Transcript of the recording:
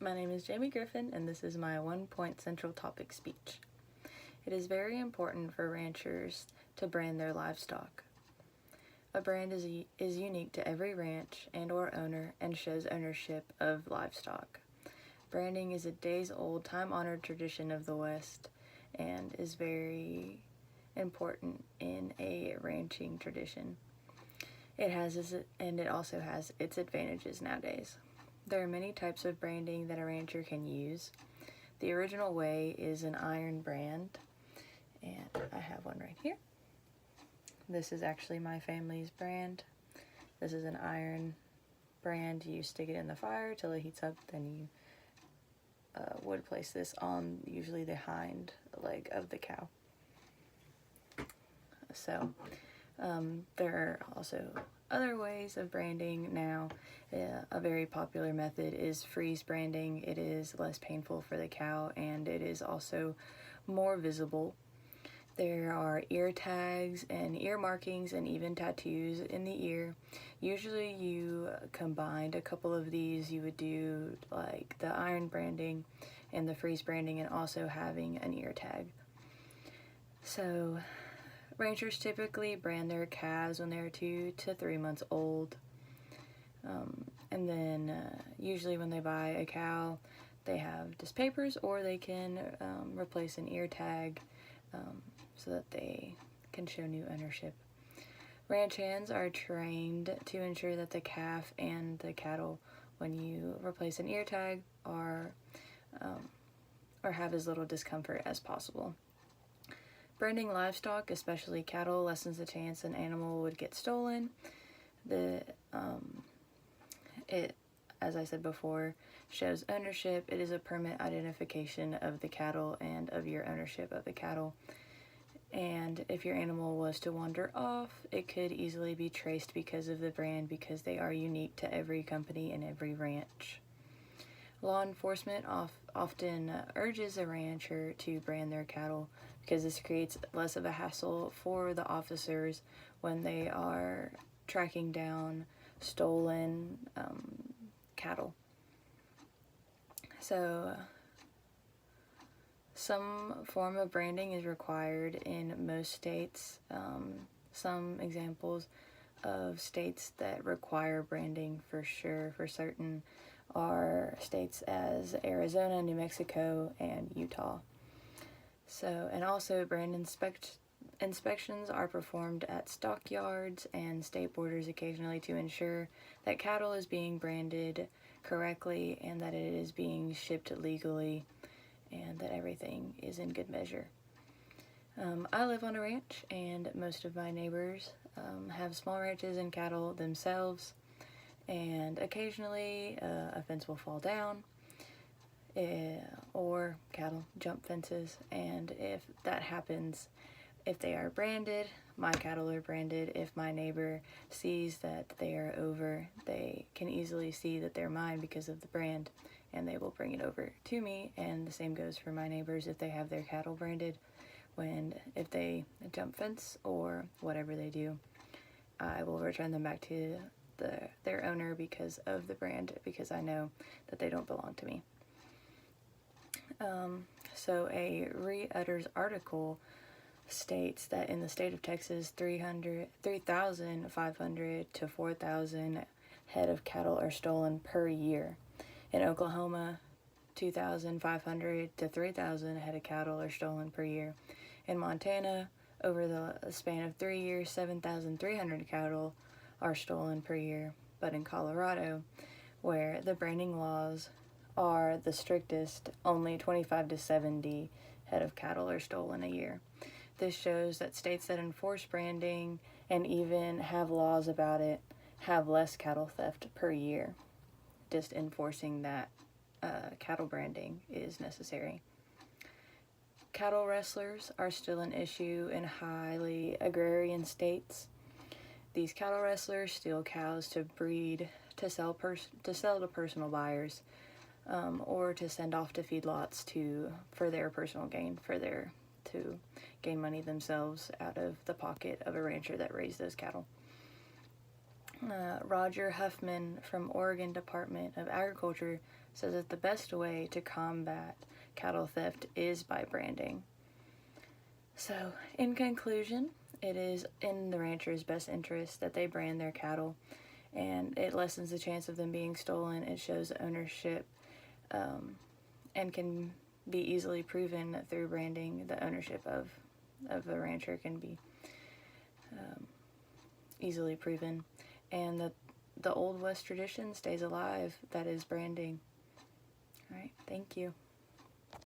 My name is Jamie Griffin, and this is my 1-point central topic speech. It is very important for ranchers to brand their livestock. A brand is unique to every ranch and/or owner and shows ownership of livestock. Branding is a days-old, time-honored tradition of the West and is very important in a ranching tradition. It also has its advantages nowadays. There are many types of branding that a rancher can use. The original way is an iron brand, and I have one right here. This is actually my family's brand. This is an iron brand. You stick it in the fire till it heats up, then you would place this on usually the hind leg of the cow. So there are also other ways of branding now. A very popular method is freeze branding. It is less painful for the cow and it is also more visible. There are ear tags and ear markings and even tattoos in the ear. Usually you combined a couple of these. You would do like the iron branding and the freeze branding and also having an ear tag. So ranchers typically brand their calves when they're 2 to 3 months old. And then usually when they buy a cow, they have just papers or they can replace an ear tag so that they can show new ownership. Ranch hands are trained to ensure that the calf and the cattle, when you replace an ear tag, are have as little discomfort as possible. Branding livestock, especially cattle, lessens the chance an animal would get stolen. It, as I said before, shows ownership. It is a permanent identification of the cattle and of your ownership of the cattle. And if your animal was to wander off, it could easily be traced because of the brand, because they are unique to every company and every ranch. Law enforcement often urges a rancher to brand their cattle because this creates less of a hassle for the officers when they are tracking down stolen cattle. So some form of branding is required in most states. Some examples of states that require branding for sure, for certain, are states as Arizona, New Mexico, and Utah. So, and also brand inspections are performed at stockyards and state borders occasionally to ensure that cattle is being branded correctly and that it is being shipped legally and that everything is in good measure. I live on a ranch and most of my neighbors have small ranches and cattle themselves, and occasionally a fence will fall down or cattle jump fences, and if that happens, if they are branded, my cattle are branded. If my neighbor sees that they are over, they can easily see that they're mine because of the brand, and they will bring it over to me. And the same goes for my neighbors if they have their cattle branded. If they jump fence or whatever they do, I will return them back to their owner because of the brand, because I know that they don't belong to me. So a Reuters article states that in the state of Texas, 3,500 to 4,000 head of cattle are stolen per year. In Oklahoma, 2,500 to 3,000 head of cattle are stolen per year. In Montana, over the span of 3 years, 7,300 cattle are stolen per year. But in Colorado, where the branding laws are the strictest, only 25 to 70 head of cattle are stolen a year. This shows that states that enforce branding and even have laws about it have less cattle theft per year. Just enforcing that cattle branding is necessary. Cattle rustlers are still an issue in highly agrarian states. These cattle rustlers steal cows to breed, to sell to personal buyers, or to send off to feedlots for their personal gain, to gain money themselves out of the pocket of a rancher that raised those cattle. Roger Huffman from Oregon Department of Agriculture says that the best way to combat cattle theft is by branding. So, in conclusion, it is in the rancher's best interest that they brand their cattle, and it lessens the chance of them being stolen. It shows ownership, and can be easily proven through branding. The ownership of a rancher can be easily proven, and the Old West tradition stays alive. That is branding. All right, thank you.